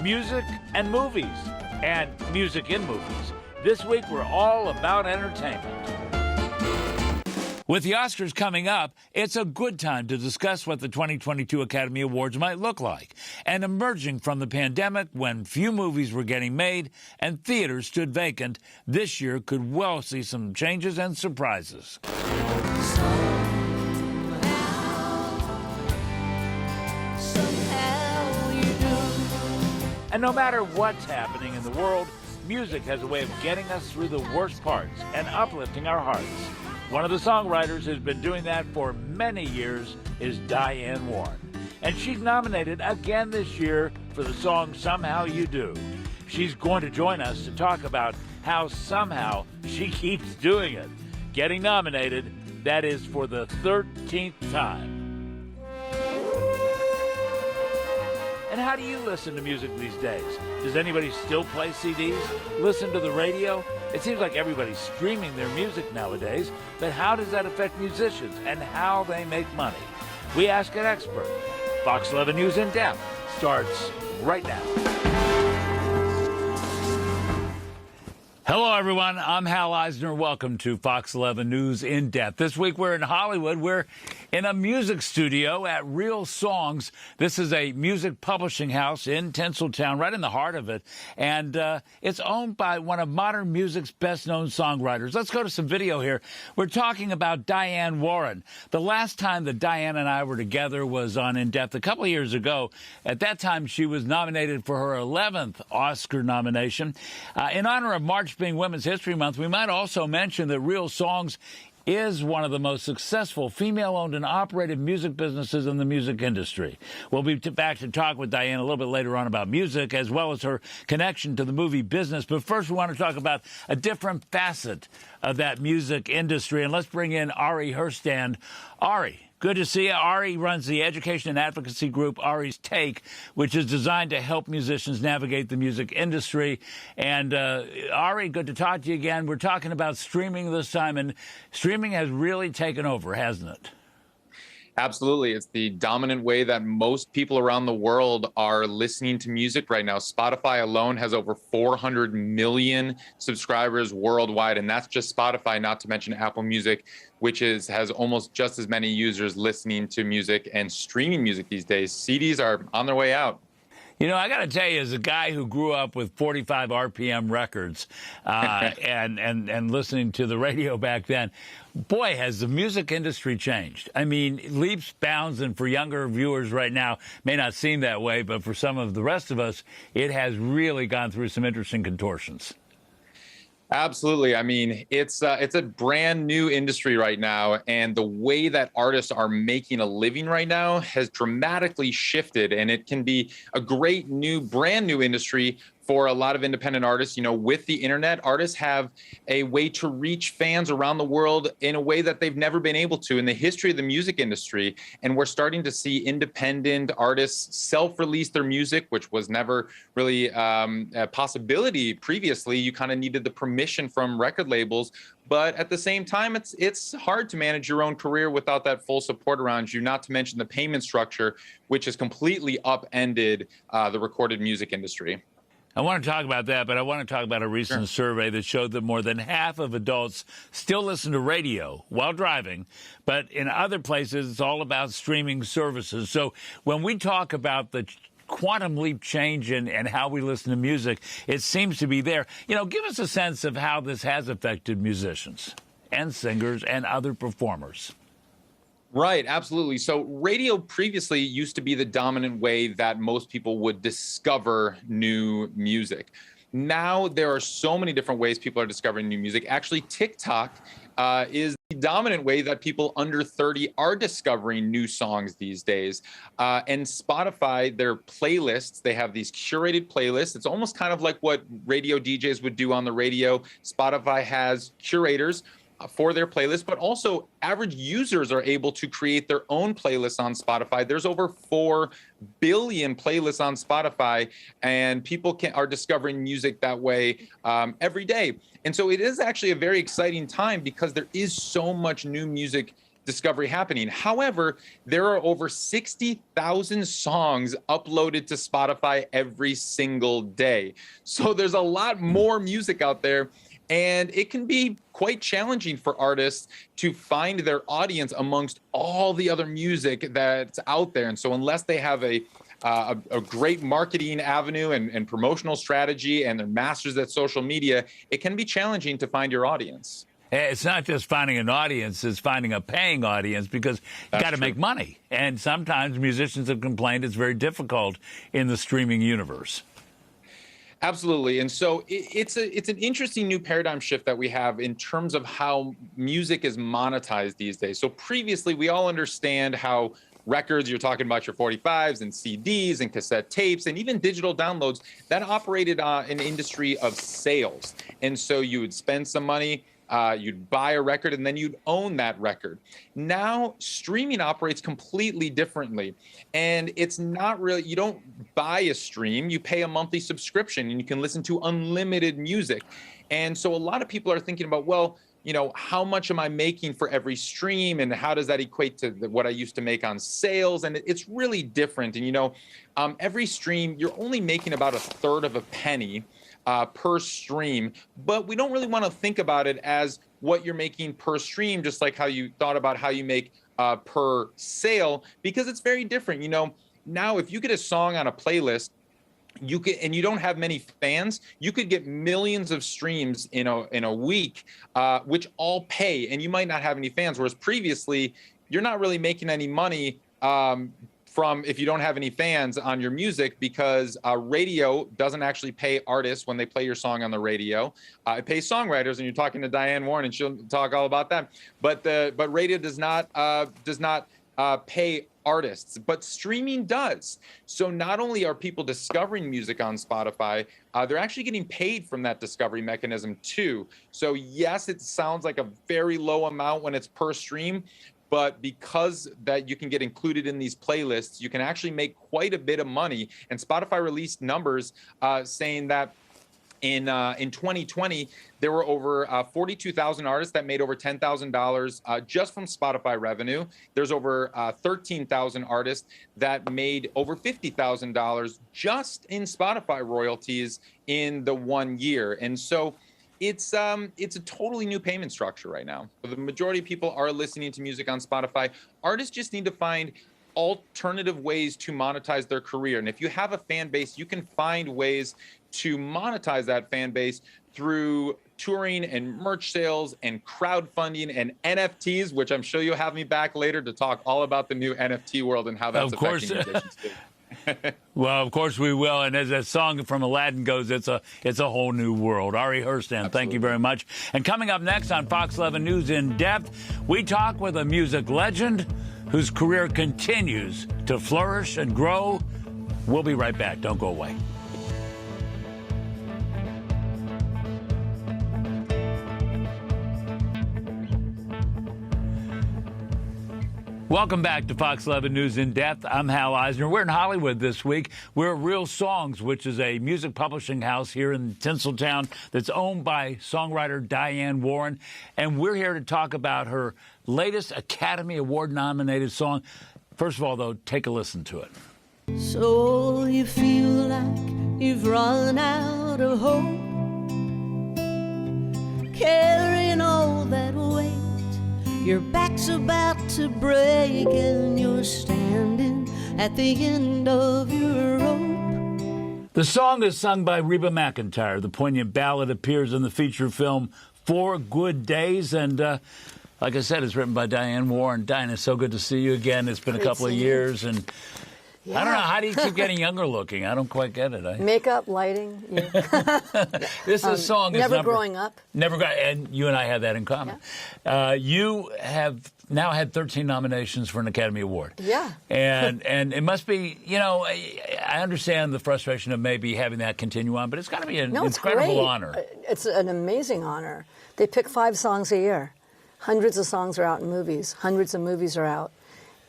music and movies, and music in movies. This week, we're all about entertainment. With the Oscars coming up, it's a good time to discuss what the 2022 Academy Awards might look like. And emerging from the pandemic, when few movies were getting made and theaters stood vacant, this year could well see some changes and surprises. And no matter what's happening in the world, music has a way of getting us through the worst parts and uplifting our hearts. One of the songwriters who's been doing that for many years is Diane Warren. And she's nominated again this year for the song Somehow You Do. She's going to join us to talk about how somehow she keeps doing it. Getting nominated, that is for the 13th time. And how do you listen to music these days? Does anybody still play CDs? Listen to the radio? It seems like everybody's streaming their music nowadays, but how does that affect musicians and how they make money? We ask an expert. Fox 11 News In Depth starts right now. Hello, everyone. I'm Hal Eisner. Welcome to Fox 11 News In Depth. This week, we're in Hollywood. We're in a music studio at Real Songs. This is a music publishing house in Tinseltown, right in the heart of it. And it's owned by one of modern music's best-known songwriters. Let's go to some video here. We're talking about Diane Warren. The last time that Diane and I were together was on In Depth a couple of years ago. At that time, she was nominated for her 11th Oscar nomination. In honor of March being Women's History Month, we might also mention that Real Songs is one of the most successful female-owned and operated music businesses in the music industry. We'll be back to talk with Diane a little bit later on about music, as well as her connection to the movie business. But first, we want to talk about a different facet of that music industry. And let's bring in Ari Herstand. Ari, good to see you. Ari runs the education and advocacy group Ari's Take, which is designed to help musicians navigate the music industry. And Ari, good to talk to you again. We're talking about streaming this time, and streaming has really taken over, hasn't it? Absolutely. It's the dominant way that most people around the world are listening to music right now. Spotify alone has over 400 million subscribers worldwide, and that's just Spotify, not to mention Apple Music, which has almost just as many users listening to music and streaming music these days. CDs are on their way out. You know, I got to tell you, as a guy who grew up with 45 RPM records and listening to the radio back then, boy, has the music industry changed. I mean, leaps, bounds, and for younger viewers right now, may not seem that way, but for some of the rest of us, it has really gone through some interesting contortions. Absolutely. I mean, it's a brand new industry right now, and the way that artists are making a living right now has dramatically shifted, and it can be a great brand new industry for a lot of independent artists. You know, with the internet, artists have a way to reach fans around the world in a way that they've never been able to in the history of the music industry. And we're starting to see independent artists self-release their music, which was never really a possibility previously. You kind of needed the permission from record labels. But at the same time, it's hard to manage your own career without that full support around you, not to mention the payment structure, which has completely upended the recorded music industry. I want to talk about that, but I want to talk about a recent survey that showed that more than half of adults still listen to radio while driving, but in other places, it's all about streaming services. So when we talk about the quantum leap change in how we listen to music, it seems to be there. You know, give us a sense of how this has affected musicians and singers and other performers. Right, absolutely. So radio previously used to be the dominant way that most people would discover new music. Now there are so many different ways people are discovering new music. Actually, TikTok is the dominant way that people under 30 are discovering new songs these days. And Spotify, their playlists, they have these curated playlists. It's almost kind of like what radio DJs would do on the radio. Spotify has curators for their playlist, but also average users are able to create their own playlists on Spotify. There's over 4 billion playlists on Spotify, and people are discovering music that way every day. And so it is actually a very exciting time because there is so much new music discovery happening. However, there are over 60,000 songs uploaded to Spotify every single day. So there's a lot more music out there, and it can be quite challenging for artists to find their audience amongst all the other music that's out there. And so unless they have a great marketing avenue and promotional strategy, and they're masters at social media, it can be challenging to find your audience. It's not just finding an audience, it's finding a paying audience, because you got to make money. And sometimes musicians have complained it's very difficult in the streaming universe. Absolutely. And so it's an interesting new paradigm shift that we have in terms of how music is monetized these days. So previously, we all understand how records, you're talking about your 45s and CDs and cassette tapes and even digital downloads, that operated an industry of sales. And so you would spend some money, you'd buy a record, and then you'd own that record. Now, streaming operates completely differently. And it's not really, you don't buy a stream, you pay a monthly subscription, and you can listen to unlimited music. And so a lot of people are thinking about, well, you know, how much am I making for every stream, and how does that equate to what I used to make on sales? And it's really different. And, you know, every stream, you're only making about a third of a penny per stream, but we don't really want to think about it as what you're making per stream, just like how you thought about how you make per sale, because it's very different. You know, now if you get a song on a playlist, you could, and you don't have many fans, you could get millions of streams in a week, which all pay, and you might not have any fans. Whereas previously, you're not really making any money from if you don't have any fans on your music, because radio doesn't actually pay artists when they play your song on the radio. It pays songwriters, and you're talking to Diane Warren, and she'll talk all about that. But radio does not pay artists, but streaming does. So not only are people discovering music on Spotify, they're actually getting paid from that discovery mechanism too. So yes, it sounds like a very low amount when it's per stream, but because that you can get included in these playlists, you can actually make quite a bit of money. And Spotify released numbers saying that in 2020, there were over 42,000 artists that made over $10,000 just from Spotify revenue. There's over 13,000 artists that made over $50,000 just in Spotify royalties in the 1 year. And so it's a totally new payment structure right now. The majority of people are listening to music on Spotify. Artists just need to find alternative ways to monetize their career. And if you have a fan base, you can find ways to monetize that fan base through touring and merch sales and crowdfunding and NFTs, which I'm sure you'll have me back later to talk all about the new NFT world and how that's affecting musicians too. Well, of course we will. And as that song from Aladdin goes, it's a whole new world. Ari Herstand, Absolutely. Thank you very much. And coming up next on Fox 11 News In Depth, we talk with a music legend whose career continues to flourish and grow. We'll be right back. Don't go away. Welcome back to Fox 11 News In Depth. I'm Hal Eisner. We're in Hollywood this week. We're at Real Songs, which is a music publishing house here in Tinseltown that's owned by songwriter Diane Warren. And we're here to talk about her latest Academy Award-nominated song. First of all, though, take a listen to it. So you feel like you've run out of hope, carrying all that weight. Your back's about to break and you're standing at the end of your rope. The song is sung by Reba McEntire. The poignant ballad appears in the feature film 4 Good Days. And like I said, it's written by Diane Warren. Diane, it's so good to see you again. It's been a couple of years. And yeah. I don't know, how do you keep getting younger looking? I don't quite get it. Makeup, lighting. Yeah. This song is never growing up. And you and I have that in common. Yeah. You have now had 13 nominations for an Academy Award. Yeah. And it must be, you know, I understand the frustration of maybe having that continue on, but it's got to be an incredible honor. It's an amazing honor. They pick 5 songs a year. Hundreds of songs are out in movies. Hundreds of movies are out.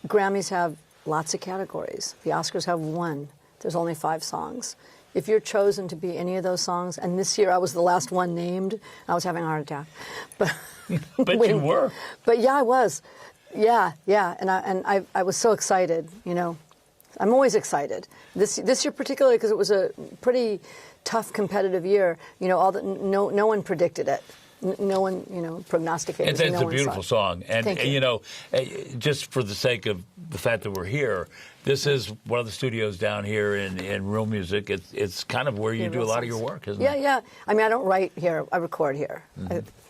Grammys have lots of categories. The Oscars have 1. There's only 5 songs. If you're chosen to be any of those songs, and this year I was the last one named, I was having a heart attack. But you were. But yeah, I was. Yeah, yeah, and I was so excited. You know, I'm always excited. This year particularly because it was a pretty tough competitive year. You know, no one predicted it. No one, you know, prognosticated. It's a beautiful song, and you. You know, just for the sake of the fact that we're here, this is one of the studios down here in Real Music. It's kind of where you do a lot of your work, isn't it? Yeah, yeah. I mean, I don't write here. I record here.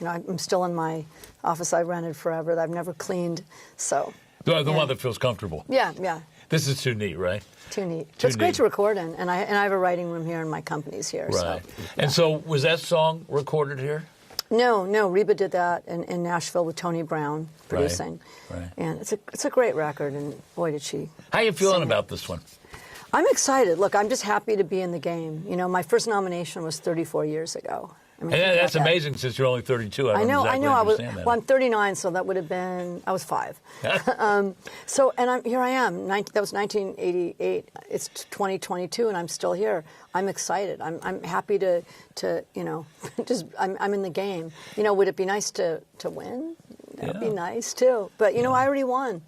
I'm still in my office I rented forever that I've never cleaned. So the one that feels comfortable. Yeah, yeah. This is too neat, right? Too neat. It's great to record in, and I have a writing room here, and my company's here. Right. So, yeah. And so, was that song recorded here? No. Reba did that in Nashville with Tony Brown producing. Right. And it's a great record, and boy, did she. How are you feeling about this one? I'm excited. Look, I'm just happy to be in the game. You know, my first nomination was 34 years ago. I mean, and that's amazing since you're only 32. I know. Well, I'm 39, so that would have been, I was 5. So, and here I am. That was 1988. It's 2022, and I'm still here. I'm excited. I'm happy to you know, I'm in the game. You know, would it be nice to win? That would be nice too. But you know, I already won.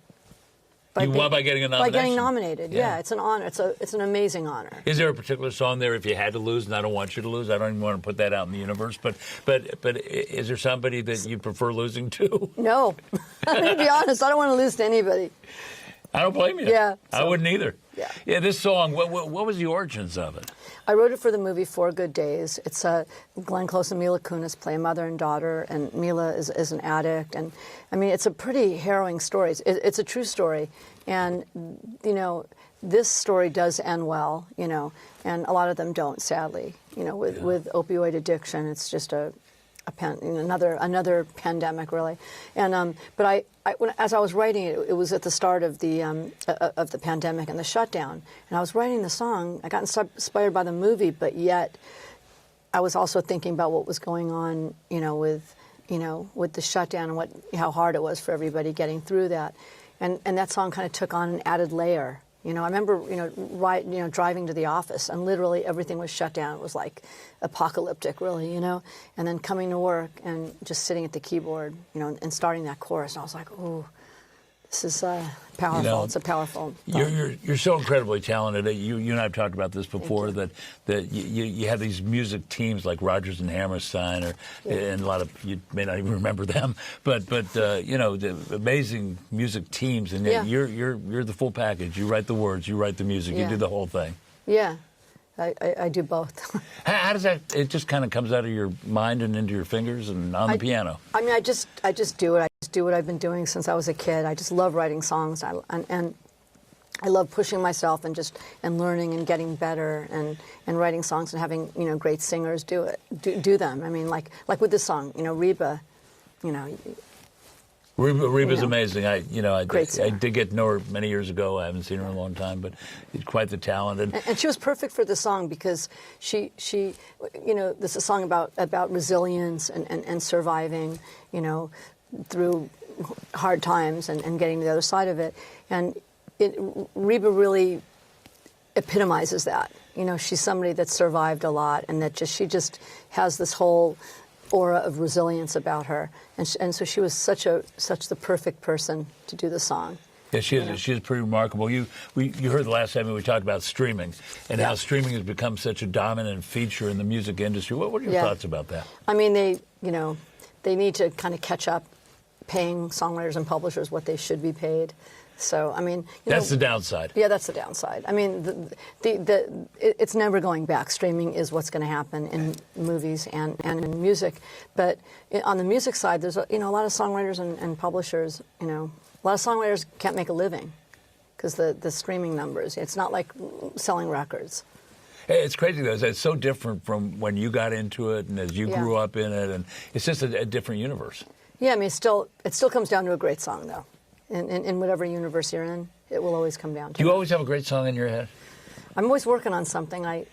You won by getting a nomination? By getting nominated, yeah. It's an honor. It's an amazing honor. Is there a particular song there if you had to lose, and I don't want you to lose, I don't even want to put that out in the universe, but is there somebody that you prefer losing to? No. I'm going to be honest, I don't want to lose to anybody. I don't blame you. Yeah. I wouldn't either. Yeah. Yeah, this song, what was the origins of it? I wrote it for the movie 4 Good Days. It's Glenn Close and Mila Kunis play a mother and daughter, and Mila is an addict. And, I mean, it's a pretty harrowing story. It's a true story. And, you know, this story does end well, you know, and a lot of them don't, sadly. You know, with opioid addiction, it's just another pandemic, really. And but as I was writing it, it was at the start of the pandemic and the shutdown. And I was writing the song. I got inspired by the movie, but yet I was also thinking about what was going on, you know, with the shutdown and how hard it was for everybody getting through that. And that song kind of took on an added layer. You know, I remember, driving to the office, and literally everything was shut down. It was like apocalyptic, really, you know. And then coming to work and just sitting at the keyboard, you know, and starting that chorus. And I was like, ooh, this is powerful. You know, it's a powerful. You're so incredibly talented. You and I have talked about this before. That you have these music teams like Rodgers and Hammerstein, and a lot of you may not even remember them. But you know, the amazing music teams, and you're the full package. You write the words, you write the music, you do the whole thing. Yeah. I do both. How does that? It just kind of comes out of your mind and into your fingers and on the piano. I mean, I just do it. I just do what I've been doing since I was a kid. I just love writing songs, and I love pushing myself and learning and getting better and writing songs and having great singers do them. I mean, like with this song, Reba, Reba's amazing. I did get to know her many years ago. I haven't seen her in a long time, but quite the talent. And she was perfect for the song because she this is a song about resilience and surviving, through hard times and getting to the other side of it. And Reba really epitomizes that. She's somebody that survived a lot, and that she just has this whole aura of resilience about her, and so she was such the perfect person to do the song. Yeah, she is pretty remarkable. You heard the last time we talked about streaming and how streaming has become such a dominant feature in the music industry. What are your thoughts about that? I mean, they need to kind of catch up, paying songwriters and publishers what they should be paid. So, I mean, that's the downside. Yeah, that's the downside. I mean, it's never going back. Streaming is what's going to happen in movies and in music. But on the music side, there's a lot of songwriters and publishers. A lot of songwriters can't make a living because the streaming numbers. It's not like selling records. It's crazy though. It's so different from when you got into it and as you grew up in it, and it's just a different universe. Yeah, I mean, it still comes down to a great song though. In whatever universe you're in, it will always come down to. Do you always have a great song in your head? I'm always working on something. I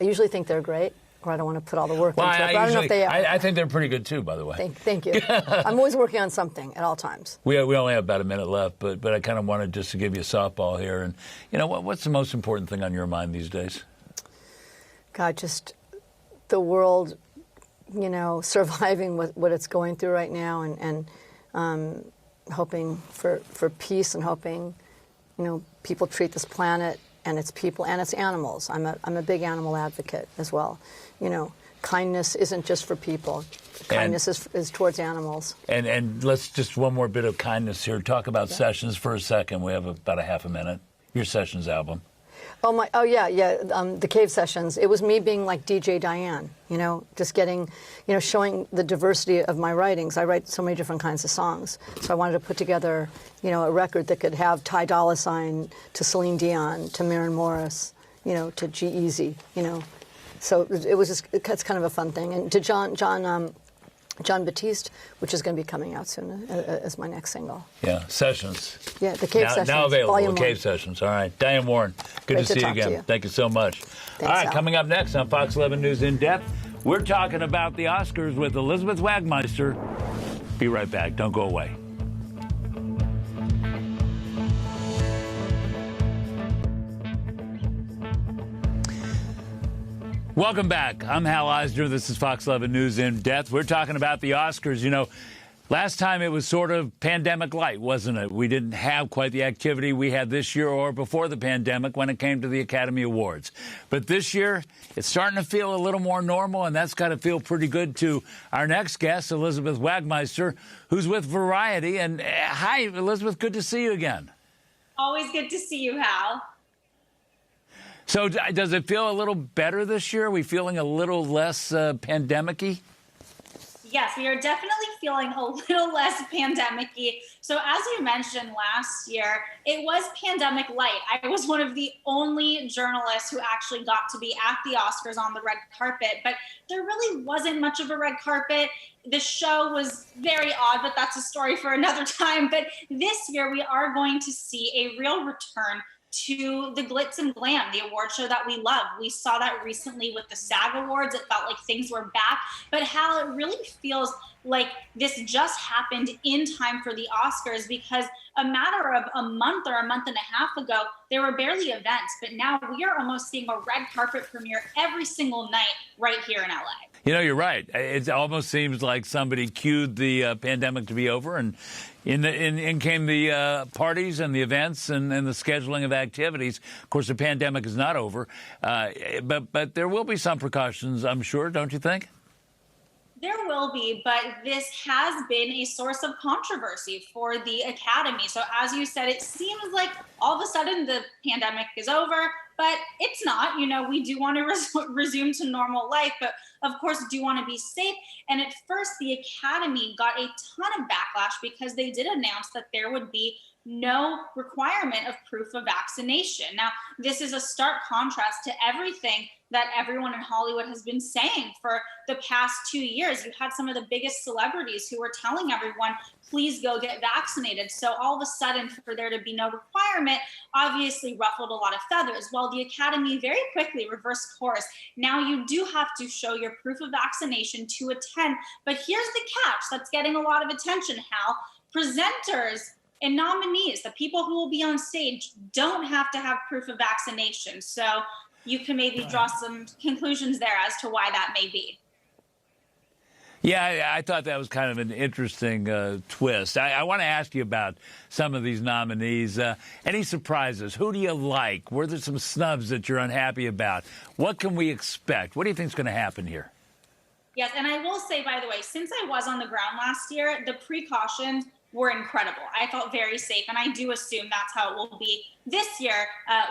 usually think they're great, or I don't want to put all the work into it. But I don't know if they are. I think they're pretty good too, by the way. Thank you. I'm always working on something at all times. We only have about a minute left, but I kind of wanted just to give you a softball here. And what's the most important thing on your mind these days? God, just the world, surviving what it's going through right now, and hoping for peace and hoping, people treat this planet and its people and its animals. I'm a big animal advocate as well. Kindness isn't just for people. Kindness is towards animals. And let's just one more bit of kindness here. Talk about Sessions for a second. We have about a half a minute. Your Sessions album. The Cave Sessions. It was me being like DJ Diane, just getting, showing the diversity of my writings. I write so many different kinds of songs. So I wanted to put together, a record that could have Ty Dolla $ign to Celine Dion to Maren Morris, to G-Eazy, So it was it's kind of a fun thing. And to John Batiste, which is going to be coming out soon as my next single. Yeah, Sessions. Yeah, the Cave Sessions. Now available, Volume Cave 1. Sessions. All right. Diane Warren, good to see you again. Thank you so much. Thanks, all right, Al. coming up next on Fox 11 News In Depth, we're talking about the Oscars with Elizabeth Wagmeister. Be right back. Don't go away. Welcome back. I'm Hal Eisner. This is Fox 11 News In Depth. We're talking about the Oscars. Last time it was sort of pandemic light, wasn't it? We didn't have quite the activity we had this year or before the pandemic when it came to the Academy Awards. But this year, it's starting to feel a little more normal, and that's got to feel pretty good to our next guest, Elizabeth Wagmeister, who's with Variety. And hi, Elizabeth. Good to see you again. Always good to see you, Hal. So does it feel a little better this year? Are we feeling a little less pandemic-y? Yes, we are definitely feeling a little less pandemic-y. So as you mentioned last year, it was pandemic light. I was one of the only journalists who actually got to be at the Oscars on the red carpet, but there really wasn't much of a red carpet. The show was very odd, but that's a story for another time. But this year, we are going to see a real return to the glitz and glam, the award show that we love. We saw that recently with the SAG Awards. It felt like things were back. But Hal, it really feels like this just happened in time for the Oscars, because a matter of a month or a month and a half ago, there were barely events. But now we are almost seeing a red carpet premiere every single night right here in LA. You're right. It almost seems like somebody cued the pandemic to be over, and in came the parties and the events and the scheduling of activities. Of course, the pandemic is not over, but there will be some precautions, I'm sure, don't you think? There will be, but this has been a source of controversy for the Academy. So as you said, it seems like all of a sudden the pandemic is over, but it's not. We do want to resume to normal life, but of course do want to be safe. And at first, the Academy got a ton of backlash because they did announce that there would be no requirement of proof of vaccination. Now, this is a stark contrast to everything that everyone in Hollywood has been saying for the past 2 years. You had some of the biggest celebrities who were telling everyone, please go get vaccinated. So all of a sudden, for there to be no requirement, obviously ruffled a lot of feathers. Well, the Academy very quickly reversed course. Now you do have to show your proof of vaccination to attend. But here's the catch that's getting a lot of attention, Hal. Presenters and nominees, the people who will be on stage, don't have to have proof of vaccination. So you can maybe draw some conclusions there as to why that may be. Yeah, I thought that was kind of an interesting twist. I want to ask you about some of these nominees. Any surprises? Who do you like? Were there some snubs that you're unhappy about? What can we expect? What do you think is going to happen here? Yes, and I will say, by the way, since I was on the ground last year, the precautions were incredible. I felt very safe, and I do assume that's how it will be this year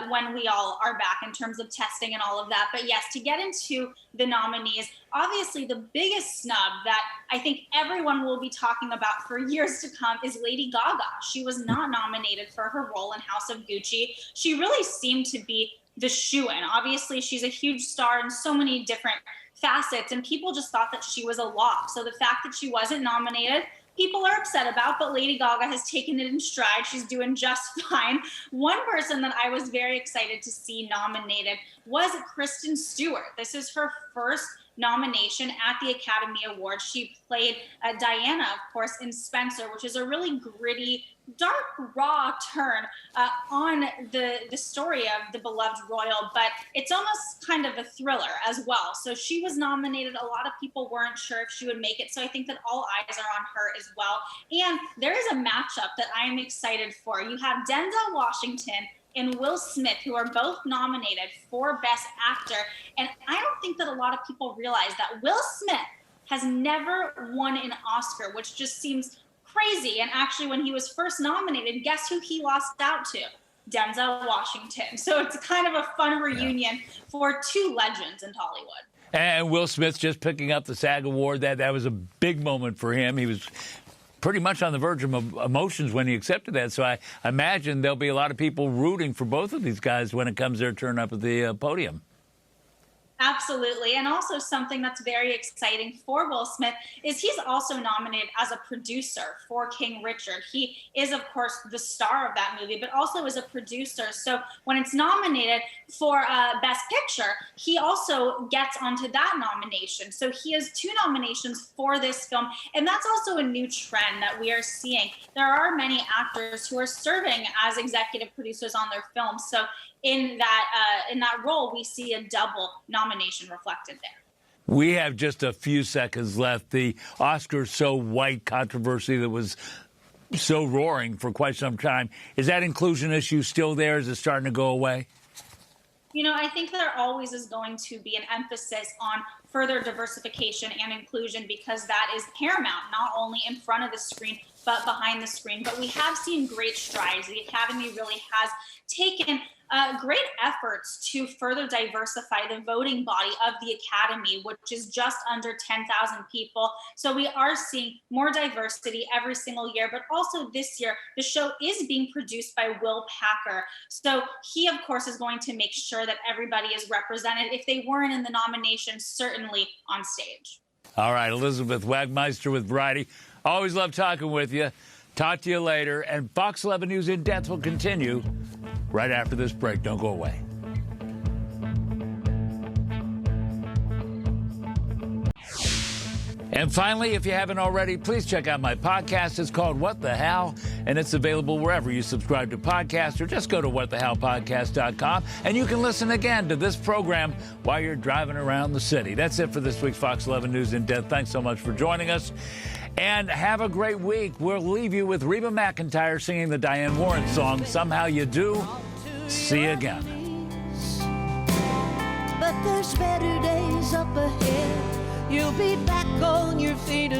when we all are back in terms of testing and all of that. But yes, to get into the nominees, obviously the biggest snub that I think everyone will be talking about for years to come is Lady Gaga. She was not nominated for her role in House of Gucci. She really seemed to be the shoo-in. Obviously, she's a huge star in so many different facets, and people just thought that she was a lock. So the fact that she wasn't nominated, people are upset about, but Lady Gaga has taken it in stride. She's doing just fine. One person that I was very excited to see nominated was Kristen Stewart. This is her first nomination at the Academy Awards. She played Diana, of course, in Spencer, which is a really gritty dark, raw turn on the story of the beloved royal, but it's almost kind of a thriller as well. So she was nominated. A lot of people weren't sure if she would make it. So I think that all eyes are on her as well. And there is a matchup that I am excited for. You have Denzel Washington and Will Smith, who are both nominated for Best Actor. And I don't think that a lot of people realize that Will Smith has never won an Oscar, which just seems crazy. And actually, when he was first nominated, guess who he lost out to? Denzel Washington. So it's kind of a fun reunion for two legends in Hollywood. And Will Smith just picking up the SAG Award. That was a big moment for him. He was pretty much on the verge of emotions when he accepted that. So I imagine there'll be a lot of people rooting for both of these guys when it comes their turn up at the podium. Absolutely. And also something that's very exciting for Will Smith is he's also nominated as a producer for King Richard. He is, of course, the star of that movie, but also is a producer. So when it's nominated for Best Picture, he also gets onto that nomination. So he has 2 nominations for this film. And that's also a new trend that we are seeing. There are many actors who are serving as executive producers on their films. So in that role, we see a double nomination reflected there. We have just a few seconds left. The Oscars So White controversy that was so roaring for quite some time. Is that inclusion issue still there? Is it starting to go away? You know, I think there always is going to be an emphasis on further diversification and inclusion because that is paramount, not only in front of the screen, but behind the screen. But we have seen great strides. The Academy really has taken great efforts to further diversify the voting body of the Academy, which is just under 10,000 people. So we are seeing more diversity every single year, but also this year, the show is being produced by Will Packer. So he, of course, is going to make sure that everybody is represented. If they weren't in the nomination, certainly on stage. All right, Elizabeth Wagmeister with Variety. Always love talking with you. Talk to you later. And Fox 11 News In Depth will continue right after this break. Don't go away. And finally, if you haven't already, please check out my podcast. It's called What the Hell, and it's available wherever you subscribe to podcasts, or just go to whatthehellpodcast.com, and you can listen again to this program while you're driving around the city. That's it for this week's Fox 11 News in Depth. Thanks so much for joining us, and have a great week. We'll leave you with Reba McEntire singing the Diane Warren song, Somehow You Do. See you again. But there's better days up ahead. You'll be back on your feet